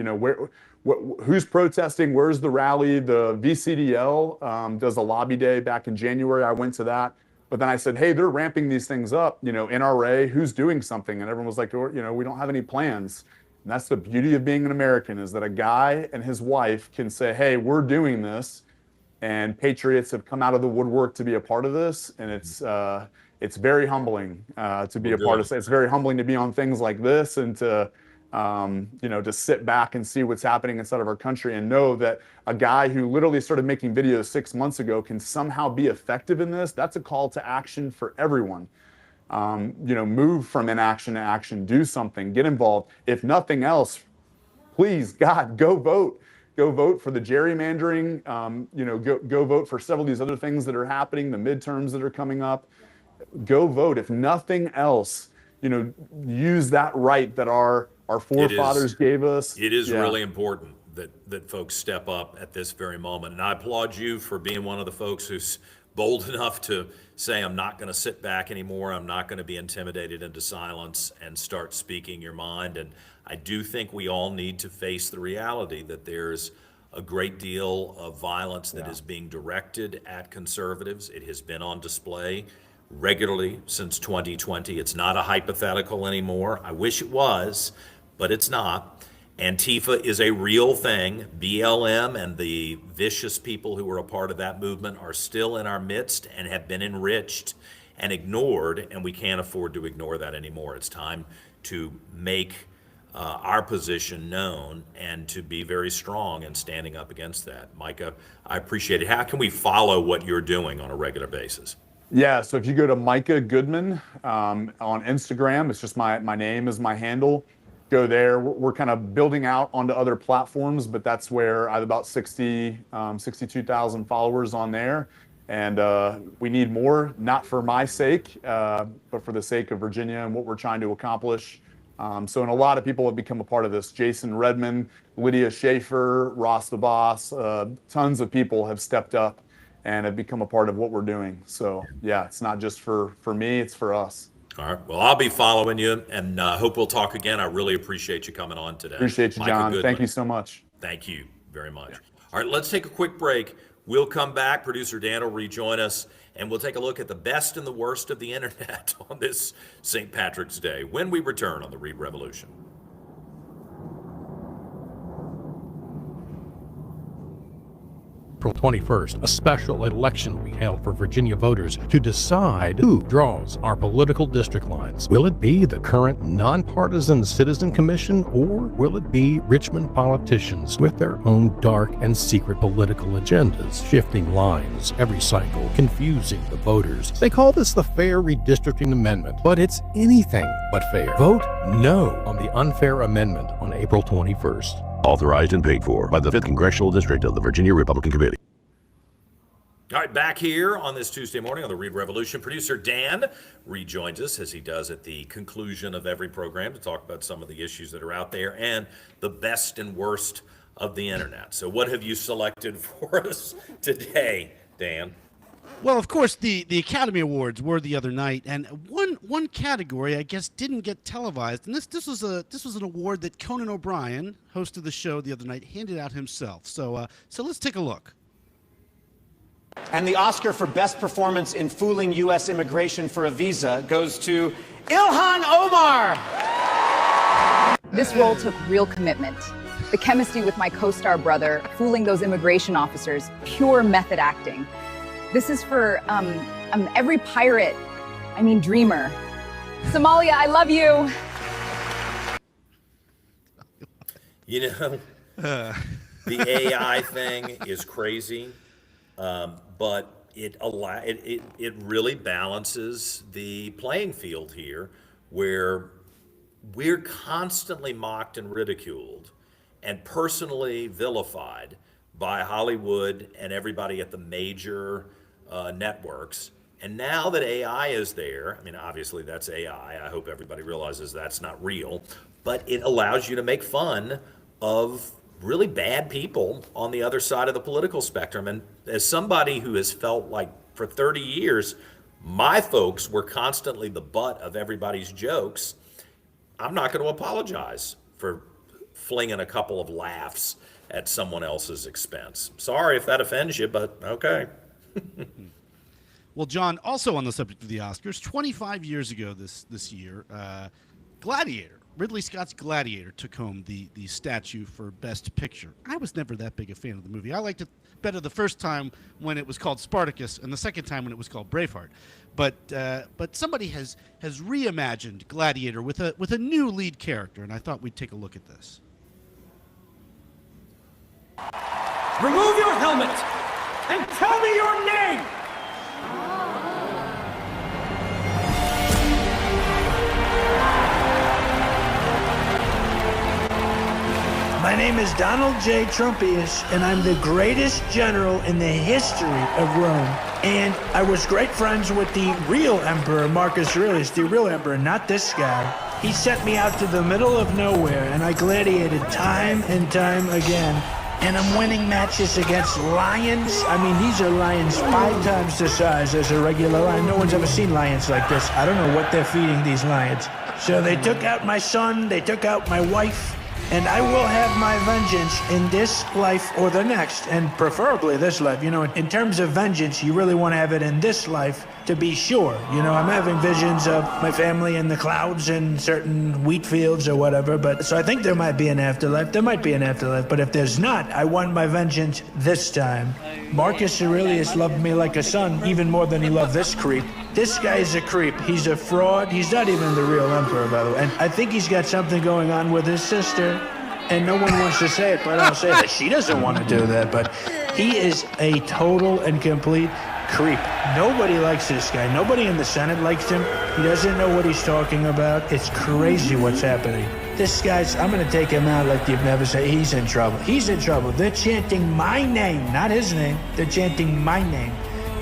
Who's protesting? Where's the rally? The VCDL does a lobby day back in January. I went to that. But then I said, hey, they're ramping these things up. NRA, who's doing something? And everyone was like, we don't have any plans. And that's the beauty of being an American, is that a guy and his wife can say, hey, we're doing this. And patriots have come out of the woodwork to be a part of this. And it's very humbling to be a part of it. It's very humbling to be on things like this and to sit back and see what's happening inside of our country and know that a guy who literally started making videos 6 months ago can somehow be effective in this. That's a call to action for everyone. Move from inaction to action, do something, get involved. If nothing else, please, God, go vote. Go vote for the gerrymandering. Go vote for several of these other things that are happening, the midterms that are coming up. Go vote. If nothing else, use that right that our forefathers gave us. It is really important that folks step up at this very moment. And I applaud you for being one of the folks who's bold enough to say, I'm not going to sit back anymore. I'm not going to be intimidated into silence, and start speaking your mind. And I do think we all need to face the reality that there's a great deal of violence that is being directed at conservatives. It has been on display regularly since 2020. It's not a hypothetical anymore. I wish it was, but it's not. Antifa is a real thing. BLM and the vicious people who were a part of that movement are still in our midst and have been enriched and ignored, and we can't afford to ignore that anymore. It's time to make our position known and to be very strong in standing up against that. Micah, I appreciate it. How can we follow what you're doing on a regular basis? Yeah, so if you go to Micah Goodman on Instagram, it's just my name is my handle. Go there. We're kind of building out onto other platforms, but that's where I have about 62,000 followers on there. And we need more, not for my sake, but for the sake of Virginia and what we're trying to accomplish. And a lot of people have become a part of this. Jason Redman, Lydia Schaefer, Ross the Boss, tons of people have stepped up and have become a part of what we're doing. So yeah, it's not just for me, it's for us. All right. Well, I'll be following you, and hope we'll talk again. I really appreciate you coming on today. Appreciate you, John. Thank you so much. Thank you very much. All right, let's take a quick break. We'll come back. Producer Dan will rejoin us, and we'll take a look at the best and the worst of the internet on this St. Patrick's Day when we return on the Reid Revolution. April 21st, a special election will be held for Virginia voters to decide who draws our political district lines. Will it be the current nonpartisan Citizen Commission, or will it be Richmond politicians with their own dark and secret political agendas, shifting lines every cycle, confusing the voters? They call this the Fair Redistricting Amendment, but it's anything but fair. Vote no on the unfair amendment on April 21st. Authorized and paid for by the 5th Congressional District of the Virginia Republican Committee. All right, back here on this Tuesday morning on the Reid Revolution, producer Dan rejoins us as he does at the conclusion of every program to talk about some of the issues that are out there and the best and worst of the internet. So what have you selected for us today, Dan? Well, of course, the Academy Awards were the other night, and one category I guess didn't get televised, and this was an award that Conan O'Brien, host of the show the other night, handed out himself. So let's take a look. And the Oscar for Best Performance in Fooling U.S. Immigration for a Visa goes to Ilhan Omar. This role took real commitment. The chemistry with my co-star brother, fooling those immigration officers, pure method acting. This is for every pirate, dreamer. Somalia, I love you. You know, the AI thing is crazy, but it really balances the playing field here, where we're constantly mocked and ridiculed and personally vilified by Hollywood and everybody at the major networks. And now that AI is there, obviously that's AI. I hope everybody realizes that's not real, but it allows you to make fun of really bad people on the other side of the political spectrum. And as somebody who has felt like for 30 years, my folks were constantly the butt of everybody's jokes, I'm not going to apologize for flinging a couple of laughs at someone else's expense. Sorry if that offends you, but okay. Well, John, also on the subject of the Oscars, 25 years ago this year, Gladiator, Ridley Scott's Gladiator, took home the statue for Best Picture. I was never that big a fan of the movie. I liked it better the first time when it was called Spartacus and the second time when it was called Braveheart. But somebody has reimagined Gladiator with a new lead character, and I thought we'd take a look at this. Remove your helmet and tell me your name. My name is Donald J. Trumpius, and I'm the greatest general in the history of Rome. And I was great friends with the real emperor, Marcus Aurelius, the real emperor, not this guy. He sent me out to the middle of nowhere, and I gladiated time and time again. And I'm winning matches against lions. These are lions 5 times the size as a regular lion. No one's ever seen lions like this. I don't know what they're feeding these lions. So they took out my son, they took out my wife, and I will have my vengeance in this life or the next, and preferably this life. In terms of vengeance, you really want to have it in this life to be sure. I'm having visions of my family in the clouds in certain wheat fields or whatever, so I think there might be an afterlife. There might be an afterlife, but if there's not, I want my vengeance this time. Marcus Aurelius loved me like a son, even more than he loved this creep. This guy is a creep. He's a fraud. He's not even the real emperor, by the way. And I think he's got something going on with his sister. And no one wants to say it, but I'll say that she doesn't want to do that. But he is a total and complete creep. Nobody likes this guy. Nobody in the Senate likes him. He doesn't know what he's talking about. It's crazy what's happening. This guy's, I'm going to take him out like you've never said. He's in trouble. He's in trouble. They're chanting my name, not his name. They're chanting my name.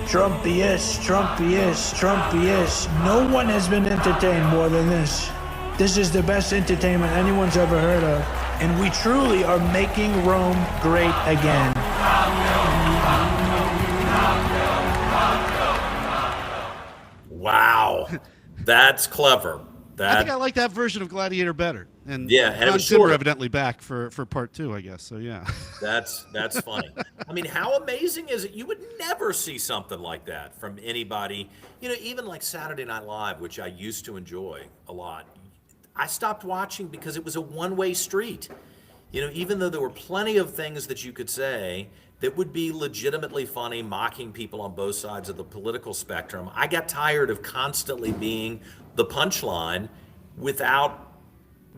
Trumpius, Trumpius, Trumpius. No one has been entertained more than this. This is the best entertainment anyone's ever heard of. And we truly are making Rome great again. Wow. That's clever. I think I like that version of Gladiator better. And yeah, and it was Zimmer evidently back for part 2, I guess. So yeah. That's funny. How amazing is it? You would never see something like that from anybody. Even like Saturday Night Live, which I used to enjoy a lot. I stopped watching because it was a one-way street. Even though there were plenty of things that you could say that would be legitimately funny, mocking people on both sides of the political spectrum. I got tired of constantly being the punchline without,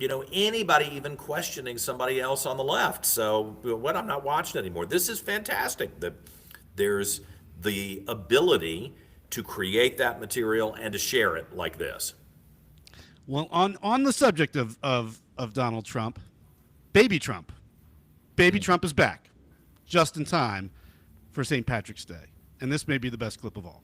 anybody even questioning somebody else on the left. So I'm not watching anymore. This is fantastic that there's the ability to create that material and to share it like this. Well, on the subject of Donald Trump, baby Trump is back just in time for St. Patrick's Day. And this may be the best clip of all.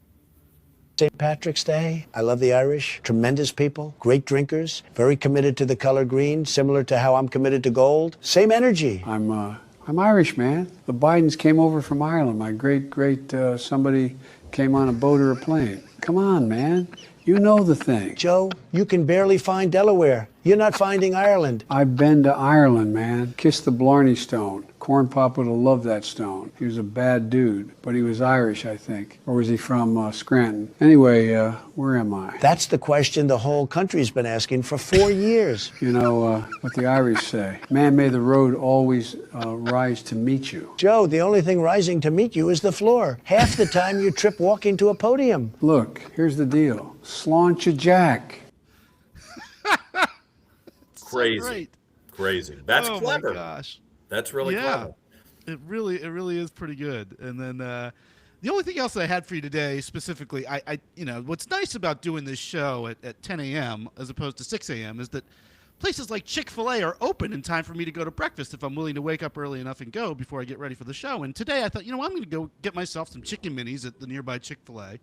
St. Patrick's Day. I love the Irish. Tremendous people, great drinkers, very committed to the color green, similar to how I'm committed to gold. Same energy. I'm Irish, man. The Bidens came over from Ireland. My great somebody came on a boat or a plane. Come on, man. You know the thing. Joe, you can barely find Delaware. You're not finding Ireland. I've been to Ireland, man. Kissed the Blarney Stone. Corn Pop would have loved that stone. He was a bad dude, but he was Irish, I think. Or was he from Scranton? Anyway, where am I? That's the question the whole country's been asking for 4 years. You know what the Irish say. Man, may the road always rise to meet you. Joe, the only thing rising to meet you is the floor. Half the time you trip walking to a podium. Look, here's the deal. Slaunch Jack. Crazy. Crazy. That's clever. Oh my gosh. That's really clever. It really is pretty good. And then the only thing else I had for you today, specifically, I what's nice about doing this show at 10 a.m. as opposed to 6 a.m. is that places like Chick-fil-A are open in time for me to go to breakfast if I'm willing to wake up early enough and go before I get ready for the show. And today I thought, I'm going to go get myself some chicken minis at the nearby Chick-fil-A,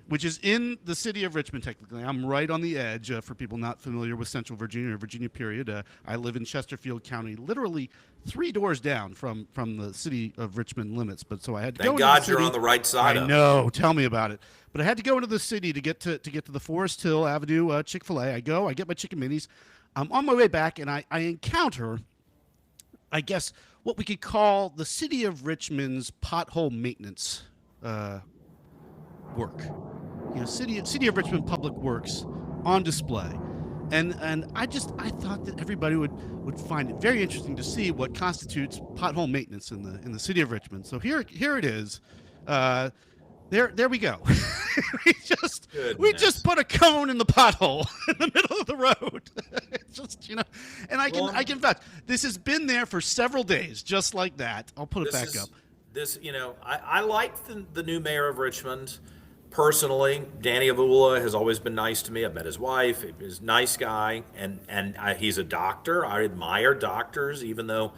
which is in the city of Richmond, technically. I'm right on the edge, for people not familiar with Central Virginia or Virginia, period. I live in Chesterfield County, literally 3 doors down from the city of Richmond limits. But so I had to go Thank into God the you're city. on the right side of it. I know. Tell me about it. But I had to go into the city to get to the Forest Hill Avenue Chick-fil-A. I get my chicken minis. I'm on my way back, and I encounter, I guess, what we could call the city of Richmond's pothole maintenance work. City of Richmond Public Works on display. And I thought that everybody would find it very interesting to see what constitutes pothole maintenance in the city of Richmond. So here it is. There we go. we just put a cone in the pothole in the middle of the road. It's just, and I can vouch. This has been there for several days, just like that. I'll put it back up. I like the new mayor of Richmond personally. Danny Avula has always been nice to me. I've met his wife. He's a nice guy, and he's a doctor. I admire doctors, even though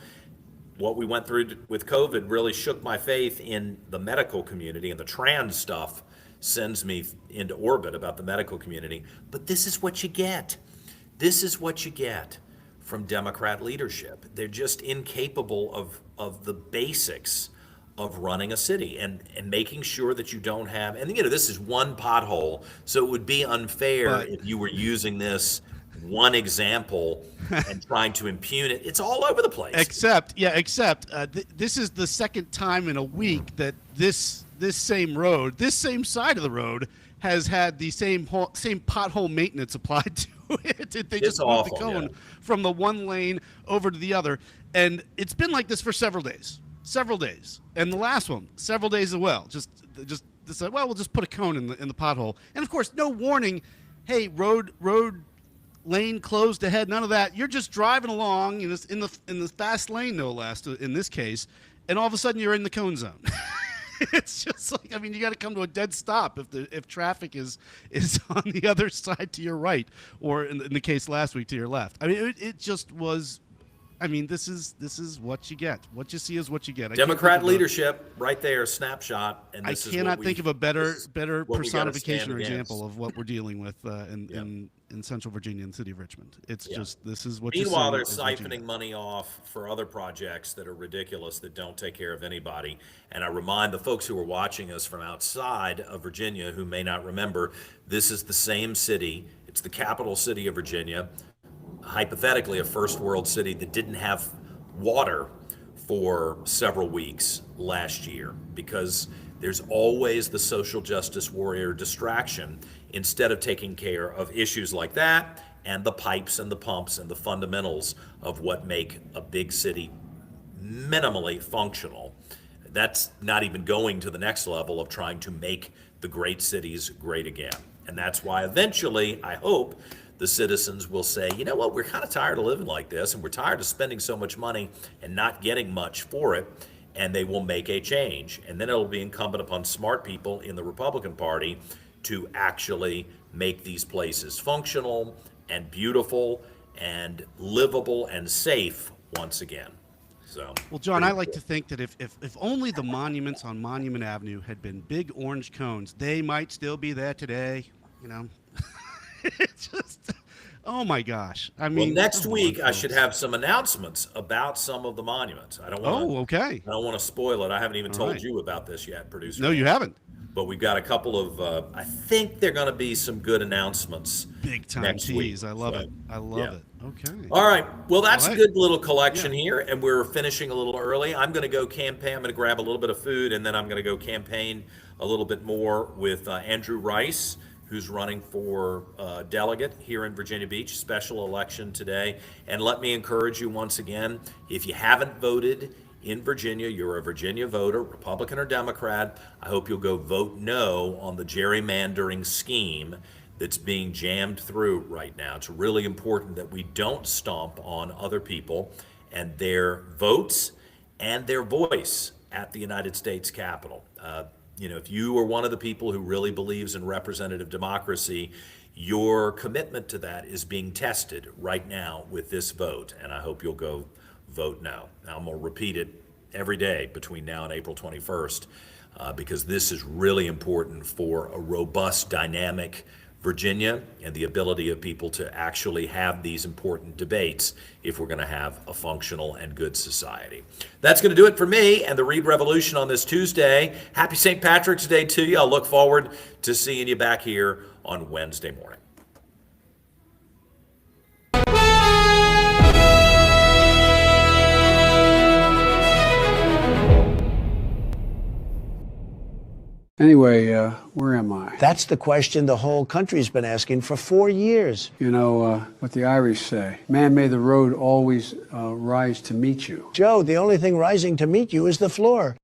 what we went through with COVID really shook my faith in the medical community, and the trans stuff sends me into orbit about the medical community. But this is what you get. This is what you get from Democrat leadership. They're just incapable of the basics of running a city and making sure that you don't have, and this is one pothole, so it would be unfair if you were using this one example and trying to impugn it. It's all over the place. Except this is the second time in a week that this same road, this same side of the road, has had the same pothole maintenance applied to it. They just moved the cone from the one lane over to the other, and it's been like this for several days. And the last one, several days as well. Just decide, well, we'll just put a cone in the pothole, and of course, no warning. Hey, road lane closed ahead, none of that. You're just driving along in the fast lane, no less, in this case, and all of a sudden you're in the cone zone. It's just like, you got to come to a dead stop if traffic is on the other side to your right, or in the case last week to your left. It just was. This is what you get. What you see is what you get. Democrat leadership, right there, snapshot. And I cannot think of a better personification or example of what we're dealing with in Central Virginia and the city of Richmond. It's just, this is what. Meanwhile, they're siphoning money off for other projects that are ridiculous, that don't take care of anybody. And I remind the folks who are watching us from outside of Virginia who may not remember, this is the same city. It's the capital city of Virginia. Hypothetically, a first world city that didn't have water for several weeks last year, because there's always the social justice warrior distraction instead of taking care of issues like that and the pipes and the pumps and the fundamentals of what make a big city minimally functional. that's not even going to the next level of trying to make the great cities great again. And that's why eventually, I hope, the citizens will say, you know what, we're kind of tired of living like this, and we're tired of spending so much money and not getting much for it, and they will make a change. And then it'll be incumbent upon smart people in the Republican Party to actually make these places functional and beautiful and livable and safe once again. So, well, John, I like to think that if only the monuments on Monument Avenue had been big orange cones, they might still be there today. You know, it's just, oh my gosh. I mean, well, next week I should have some announcements about some of the monuments. I don't want. Oh, okay. I don't want to spoil it. I haven't even told right. you about this yet, producer. No, you haven't. But we've got a couple of. I think they're going to be some good announcements. Big time next tease. week. I love it. I love it. Okay. All right. Well, that's All right. a good little collection here, and we're finishing a little early. I'm going to go campaign. I'm going to grab a little bit of food, and then I'm going to go campaign a little bit more with Andrew Rice, who's running for delegate here in Virginia Beach. Special election today. And let me encourage you once again, if you haven't voted in Virginia, you're a Virginia voter, Republican or Democrat, I hope you'll go vote no on the gerrymandering scheme that's being jammed through right now. It's really important that we don't stomp on other people and their votes and their voice at the United States Capitol. You know, if you are one of the people who really believes in representative democracy, your commitment to that is being tested right now with this vote, and I hope you'll go vote no. Now, I'm going to repeat it every day between now and April 21st because this is really important for a robust, dynamic Virginia and the ability of people to actually have these important debates if we're going to have a functional and good society. That's going to do it for me and the Reid Revolution on this Tuesday. Happy St. Patrick's Day to you. I'll look forward to seeing you back here on Wednesday morning. Anyway, where am I? That's the question the whole country's been asking for 4 years. You know what the Irish say, man, may the road always rise to meet you. Joe, the only thing rising to meet you is the floor.